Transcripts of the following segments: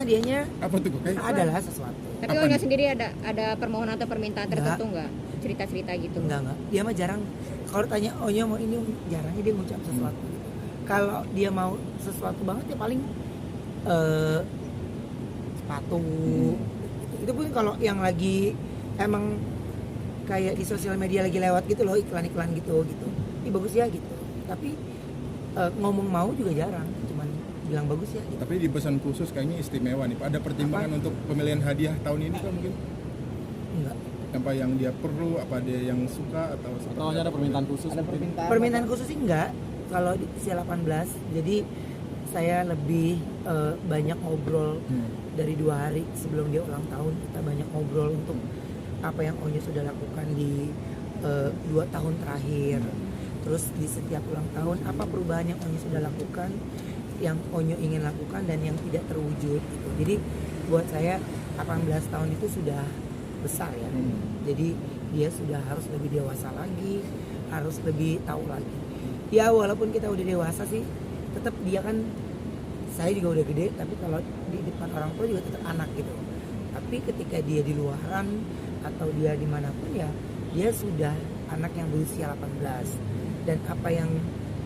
dianya Apa tuh kayak adalah sesuatu. Tapi Apa Onya nih? sendiri ada permohonan atau permintaan tertentu nggak? Cerita-cerita gitu? Enggak. Dia mah jarang. Kalau tanya Onyo mau ini, jarangnya dia ngucap sesuatu gitu. Kalau dia mau sesuatu banget ya paling sepatu. Itu pun kalau yang lagi emang kayak di sosial media lagi lewat gitu loh, iklan-iklan gitu. Ini bagus ya gitu. Tapi ngomong mau juga jarang, cuman bilang bagus ya gitu. Tapi di pesan khusus kayaknya istimewa nih Pak. Ada pertimbangan untuk pemilihan hadiah tahun ini kan mungkin? Enggak. Apa yang dia perlu, apa dia yang suka atau Atau hanya ada permintaan khusus? Ada permintaan. Permintaan khusus sih enggak. Kalau di usia 18, jadi saya lebih banyak ngobrol dari 2 hari sebelum dia ulang tahun. Kita banyak ngobrol untuk apa yang Onyo sudah lakukan di 2 tahun terakhir. Terus di setiap ulang tahun apa perubahan yang Onyo sudah lakukan, yang Onyo ingin lakukan dan yang tidak terwujud gitu. Jadi buat saya 18 tahun itu sudah besar ya. Jadi dia sudah harus lebih dewasa lagi, harus lebih tahu lagi. Ya walaupun kita udah dewasa sih, tetap dia kan, saya juga udah gede, tapi kalau di depan orang tua juga tetap anak gitu. Tapi ketika dia di luaran atau dia dimanapun ya, dia sudah anak yang berusia 18. Dan apa yang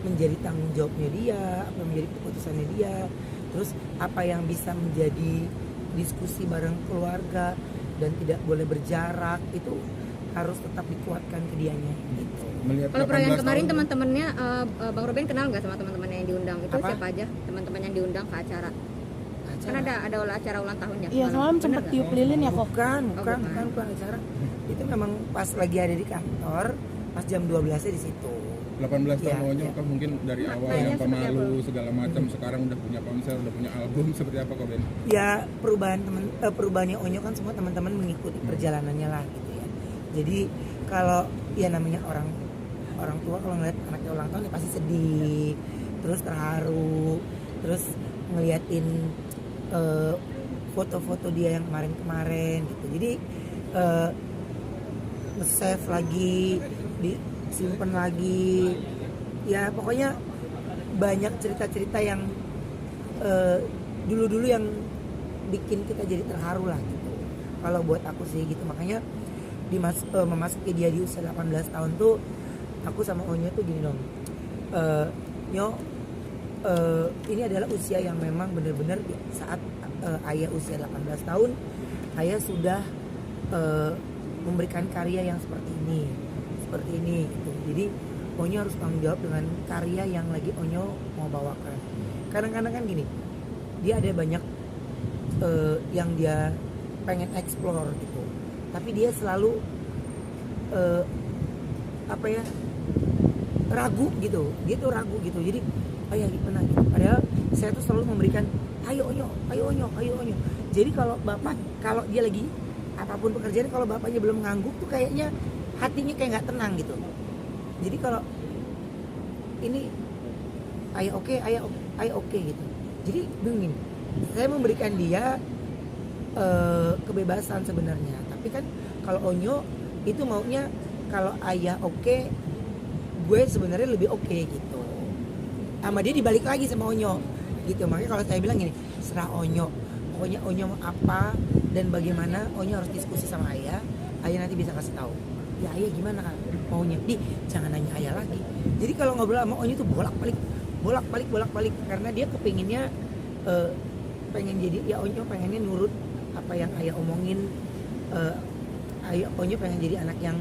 menjadi tanggung jawabnya dia, apa yang menjadi keputusannya dia, terus apa yang bisa menjadi diskusi bareng keluarga dan tidak boleh berjarak, itu harus tetap dikuatkan ke dianya gitu. melihat Kalau perayaan 18 kemarin tahun? teman-temannya, Bang Robin kenal nggak sama teman-teman yang diundang? Itu Apa? siapa aja teman-teman yang diundang ke acara? Kan ada acara ulang tahunnya. Iya, kemarin. semalam Bener sempet nggak? tiup lilin ya kok. Bukan bukan. acara. Itu memang pas lagi ada di kantor, pas jam 12-nya di situ. 18 tahun Ya, Onyo ya. kan mungkin dari awal Kayaknya yang seperti pemalu apa? segala macam, sekarang udah punya ponsel, udah punya album, seperti apa kok Ben? Ya perubahannya Onyo kan semua teman-teman mengikuti perjalanannya lah gitu ya. Jadi kalau ya namanya orang tua kalau ngeliat anaknya ulang tahun ya pasti sedih, terus terharu, terus ngeliatin foto-foto dia yang kemarin gitu. Jadi nge-save lagi, disimpan lagi, ya pokoknya banyak cerita-cerita yang dulu-dulu yang bikin kita jadi terharu lah gitu. Kalau buat aku sih gitu, makanya memasuki dia di usia 18 tahun tuh aku sama Onyo tuh gini dong, ini adalah usia yang memang benar-benar saat ayah usia 18 tahun, ayah sudah memberikan karya yang seperti ini gitu. Jadi Onyo harus tanggung jawab dengan karya yang lagi Onyo mau bawakan. Kadang-kadang kan gini, dia ada banyak yang dia pengen explore gitu, tapi dia selalu ragu gitu, dia tuh ragu gitu. Jadi ayah gimana gitu. Padahal saya tuh selalu memberikan ayo Onyo. Jadi kalau dia lagi apapun pekerjaan, kalau bapaknya belum ngangguk tuh kayaknya hatinya kayak nggak tenang gitu. Jadi kalau ini ayah oke gitu. Jadi bingung. Saya memberikan dia kebebasan sebenarnya. Tapi kan kalau Onyo itu maunya kalau ayah oke, gue sebenarnya lebih oke gitu. Sama dia dibalik lagi sama Onyo gitu. Makanya kalau saya bilang gini, serah Onyo. Pokoknya Onyo mau apa dan bagaimana, Onyo harus diskusi sama ayah. Ayah nanti bisa kasih tahu. Ya ayah gimana kan maunya? Jangan nanya ayah lagi. Jadi kalau ngobrol sama Onyo tuh bolak-balik karena dia kepinginnya pengen jadi, ya Onyo pengennya nurut apa yang ayah omongin. Onyo pengen jadi anak yang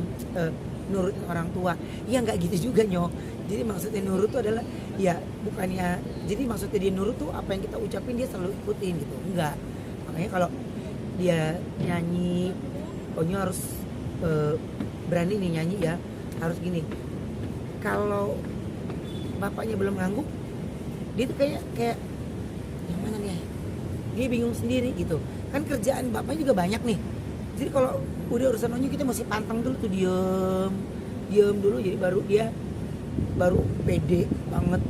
nurutin orang tua. Ya nggak gitu juga Nyo. Jadi maksudnya nurut tuh adalah ya bukannya, jadi maksudnya dia nurut tuh apa yang kita ucapin dia selalu ikutin gitu. Enggak. Makanya kalau dia nyanyi, Onyo harus berani nih nyanyi ya, harus gini. Kalau bapaknya belum ngangguk, dia tuh kayak yang mana nih? Dia bingung sendiri gitu. Kan kerjaan bapaknya juga banyak nih. Jadi kalau udah urusan Onyo kita mesti pantang dulu tuh, diem dulu, jadi baru pede banget.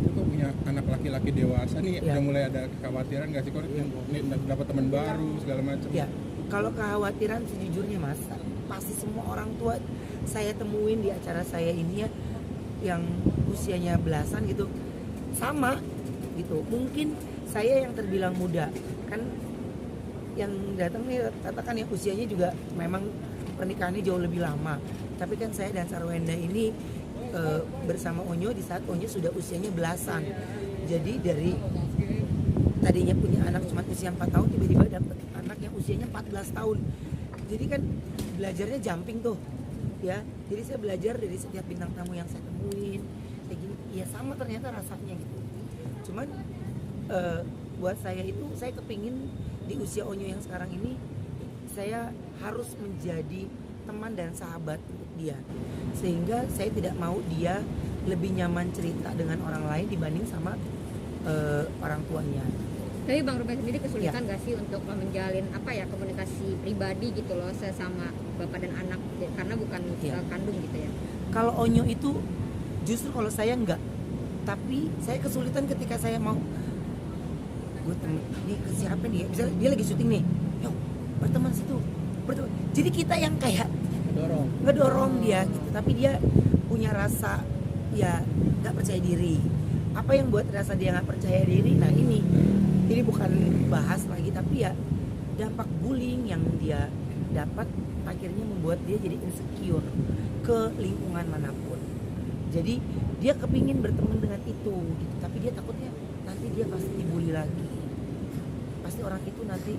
Itu punya anak laki-laki dewasa nih, Ya. udah mulai ada kekhawatiran nggak sih kok ini dapat teman baru segala macam? Ya, kalau kekhawatiran sejujurnya Mas, pasti semua orang tua saya temuin di acara saya ini ya, yang usianya belasan gitu, sama gitu. Mungkin saya yang terbilang muda kan yang datang nih katakan yang usianya juga memang pernikahannya jauh lebih lama, tapi kan saya dan Sarwenda ini bersama Onyo di saat Onyo sudah usianya belasan. Jadi dari tadinya punya anak cuma usia 4 tahun tiba-tiba dapet anak yang usianya 14 tahun. Jadi kan belajarnya jumping tuh ya. Jadi saya belajar dari setiap bintang tamu yang saya temuin kayak gini. Ya sama ternyata rasanya gitu. Cuman buat saya itu saya kepingin di usia Onyo yang sekarang ini saya harus menjadi teman dan sahabat untuk dia, sehingga saya tidak mau dia lebih nyaman cerita dengan orang lain dibanding sama orang tuanya. Tapi Bang Ruben sendiri kesulitan gak sih untuk menjalin komunikasi pribadi gitu loh sesama bapak dan anak karena bukan kandung gitu ya? Kalau Onyo itu justru kalau saya enggak, tapi saya kesulitan ketika saya mau gue temen nih ke siapa nih, misalnya dia lagi syuting nih, yuk berteman situ, berteman. Jadi kita yang kayak ngedorong dia gitu, tapi dia punya rasa ya nggak percaya diri. Apa yang buat rasa dia nggak percaya diri? Nah ini bukan bahas lagi, tapi ya dampak bullying yang dia dapat akhirnya membuat dia jadi insecure ke lingkungan manapun. Jadi dia kepingin berteman dengan itu gitu, tapi dia takutnya nanti dia pasti dibully lagi. Pasti orang itu nanti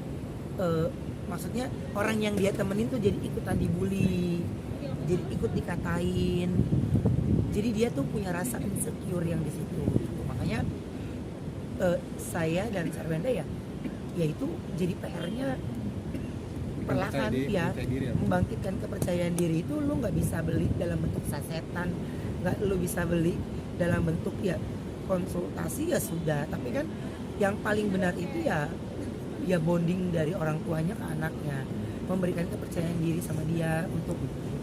maksudnya orang yang dia temenin tuh jadi ikutan dibully, jadi ikut dikatain. Jadi dia tuh punya rasa insecure yang di situ. Makanya saya dan Sarwenda ya itu jadi PR-nya perlahan ya, membangkitkan kepercayaan diri itu lu nggak bisa beli dalam bentuk sasetan, nggak lu bisa beli dalam bentuk ya konsultasi ya sudah, tapi kan yang paling benar itu ya bonding dari orang tuanya ke anaknya, memberikan kepercayaan diri sama dia untuk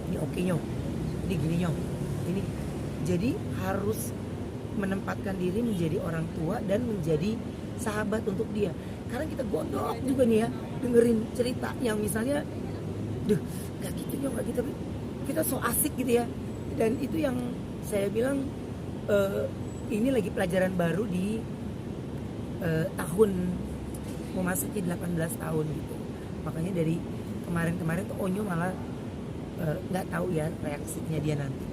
ini oke nyok, ini gini nyok, ini. Jadi harus menempatkan diri menjadi orang tua dan menjadi sahabat untuk dia. Karena kita gondok juga nih ya, dengerin cerita yang misalnya nggak gitu nyok, nggak gitu, kita so asik gitu ya. Dan itu yang saya bilang ini lagi pelajaran baru di tahun memasuki 18 tahun gitu. Makanya dari kemarin tuh Onyo malah nggak tahu ya reaksinya dia nanti.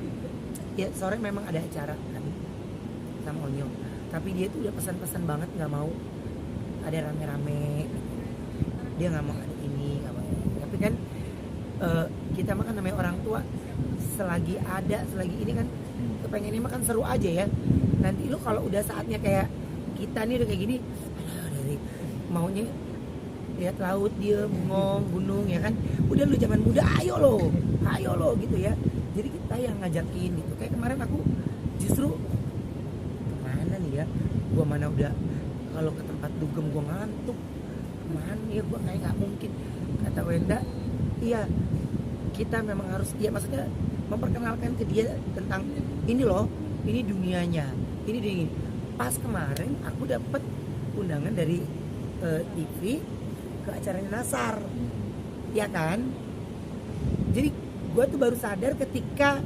Ya sore memang ada acara kan sama Onyo, tapi dia tuh udah pesan-pesan banget nggak mau ada rame-rame. Dia nggak mau ada ini, nggak mau. Tapi kan kita makan namanya orang tua, selagi ini kan kepengennya makan seru aja ya. Nanti lu kalau udah saatnya kayak kita nih udah kayak gini, dari maunya lihat laut dia bengong gunung ya kan, udah lu zaman muda ayo lo gitu ya. Jadi kita yang ngajakin gitu. Kayak kemarin aku justru kemana nih ya, gua mana udah kalau ke tempat dugem gua ngantuk, kemana ya gua kayak nggak mungkin. Kata Wenda, iya kita memang harus, ya maksudnya memperkenalkan ke dia tentang ini loh, ini dunianya, ini. Pas kemarin aku dapat undangan dari TV ke acaranya Nasar, ya kan? Jadi gue tuh baru sadar ketika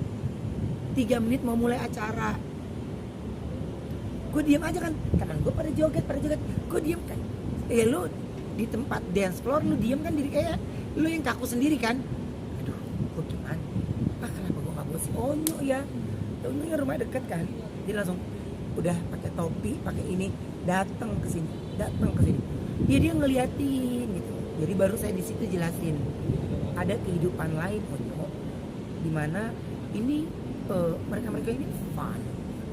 3 menit mau mulai acara, gue diam aja kan, teman gue pada joget, gue diam kan. Ya lu di tempat dance floor lu diam kan, diri kayak lu yang kaku sendiri kan. Aduh, gue gimana? Kenapa gue nggak bawa si Onyo ya? Onyo yang rumah deket kan, jadi langsung udah pakai topi, pakai ini, datang ke sini. Dia ngeliatin gitu. Jadi baru saya di situ jelasin ada kehidupan lain Onyo, dimana ini mereka ini fun,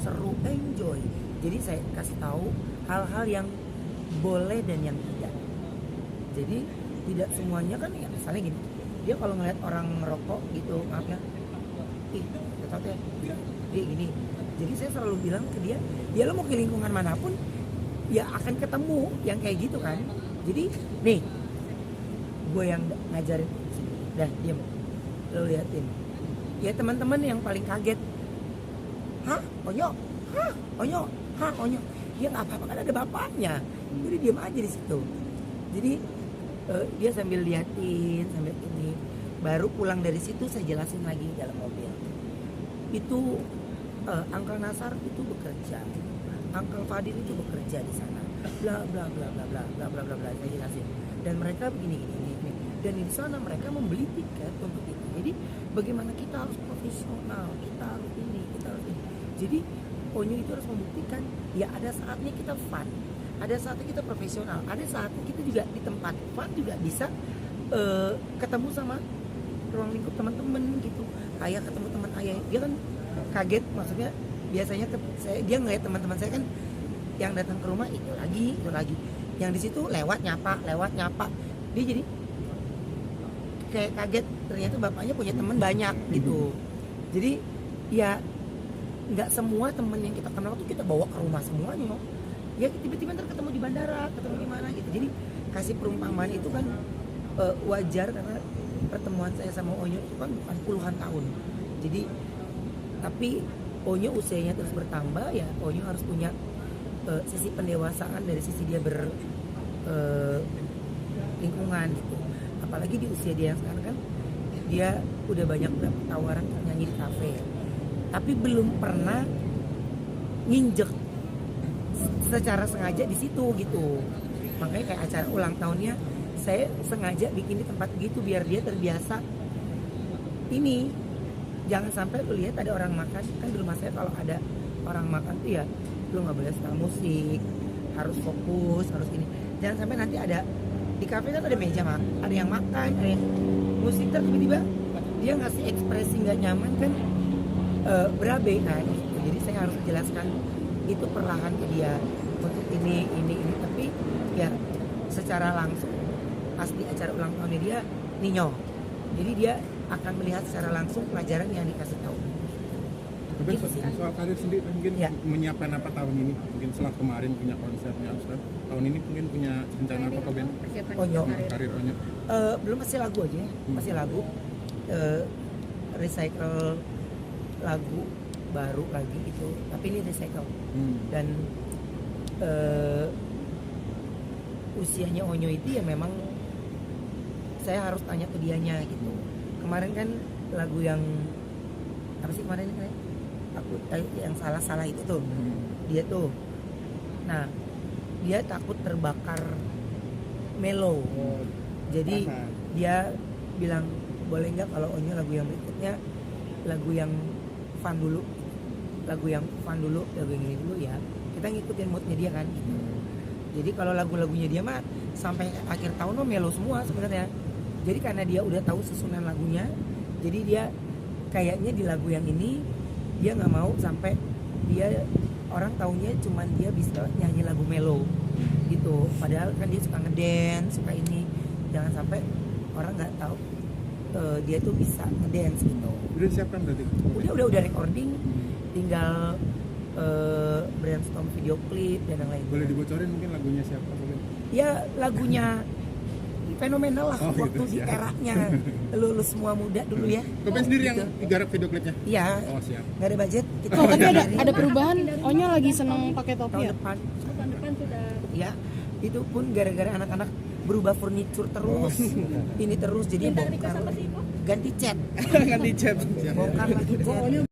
seru, enjoy. Jadi saya kasih tahu hal-hal yang boleh dan yang tidak. Jadi tidak semuanya kan ya, misalnya gini, dia kalau ngeliat orang ngerokok gitu, maaf ya, tetap ya dia gini. Jadi saya selalu bilang ke dia, ya lo mau ke lingkungan manapun ya akan ketemu yang kayak gitu kan. Jadi nih gue yang ngajarin, dah diam, lo liatin. Ya teman-teman yang paling kaget, Onyo, Onyo, dia nggak apa-apa kan ada bapaknya. Jadi diam aja di situ. Jadi dia sambil liatin, sambil ini. Baru pulang dari situ saya jelasin lagi di dalam mobil. Itu Uncle Nasar itu bekerja, Uncle Fadil itu bekerja di sana. bla bla bla bla bla bla bla bla bla, saya jelasin. Dan mereka begini gini gini. Dan di sana mereka membeli tiket untuk itu. Jadi bagaimana kita harus profesional, kita harus ini, kita harus ini. Jadi Onyo itu harus membuktikan ya ada saatnya kita fun, ada saatnya kita profesional, ada saatnya kita juga di tempat fun juga bisa ketemu sama ruang lingkup teman-teman gitu. Ayah ketemu teman ayah, dia kan kaget, maksudnya biasanya dia ngeliat teman-teman saya kan yang datang ke rumah itu lagi, yang di situ lewat nyapa, dia jadi kayak kaget ternyata bapaknya punya teman banyak gitu. Jadi ya nggak semua teman yang kita kenal tuh kita bawa ke rumah semuanya, ya tiba-tiba ntar ketemu di bandara, ketemu di mana gitu. Jadi kasih perumpamaan itu kan wajar karena pertemuan saya sama Onyo itu kan bukan puluhan tahun. Jadi tapi Onyo usianya terus bertambah, ya Onyo harus punya sisi pendewasaan dari sisi dia lingkungan gitu. Apalagi di usia dia yang sekarang kan dia udah banyak dapat tawaran untuk nyanyi di kafe, tapi belum pernah nginjek secara sengaja di situ gitu. Makanya kayak acara ulang tahunnya saya sengaja bikin di tempat gitu biar dia terbiasa. Ini jangan sampai lu lihat ada orang makan, kan di rumah saya kalau ada orang makan tuh ya lu nggak boleh setel musik, harus fokus, harus ini. Jangan sampai nanti ada di kafe kan ada meja ada yang makan, ada yang musik, tiba-tiba dia ngasih ekspresi nggak nyaman kan, berabe kan gitu. Jadi saya harus jelaskan itu perlahan ke dia untuk ini, tapi ya secara langsung pas di acara ulang tahunnya dia ninyo, jadi dia akan melihat secara langsung pelajaran yang dikasih tahu. Tapi Gitu sih. soal karir sendiri mungkin Ya. menyiapkan apa tahun ini? Mungkin setelah kemarin punya konsernya Ustaz, tahun ini mungkin punya rencana apa ke band? Persiapan Onyo. karir. Karir Onyo. Belum, masih lagu aja ya, masih lagu, recycle lagu baru lagi gitu, tapi ini recycle. Dan usianya Onyo itu ya memang saya harus tanya ke dianya gitu. Kemarin kan lagu yang apa sih kemarin ini, aku yang salah itu tuh, dia tuh, nah dia takut terbakar melo, jadi dia bilang boleh nggak kalau Onyo lagu yang berikutnya lagu yang fun dulu, lagu yang ini dulu ya, kita ngikutin moodnya dia kan gitu. Jadi kalau lagu-lagunya dia mah sampai akhir tahun mah melo semua sebenarnya. Jadi karena dia udah tahu susunan lagunya, jadi dia kayaknya di lagu yang ini dia nggak mau sampai dia orang taunya cuman dia bisa nyanyi lagu melo gitu. Padahal kan dia suka ngedance, suka ini. Jangan sampai orang nggak tahu dia tuh bisa ngedance gitu. Udah disiapkan berarti? Udah recording, tinggal brainstorm video klip dan yang lain. Boleh dibocorin mungkin lagunya siapa? Ya lagunya fenomenal lah, Oh, waktu gitu, di siap. eranya lu semua muda dulu ya. Kopen sendiri yang Gitu. digarap video klipnya? Iya, Oh siap. nggak ada budget. Kita Oh, tapi dari ada perubahan. Onyo lagi seneng pakai topi tahun ya? depan. Tahun depan sudah Ya, itu pun gara-gara anak-anak berubah furniture terus, ini terus jadi bongkar, ganti cat, Kan di chat. bongkar lagi cat.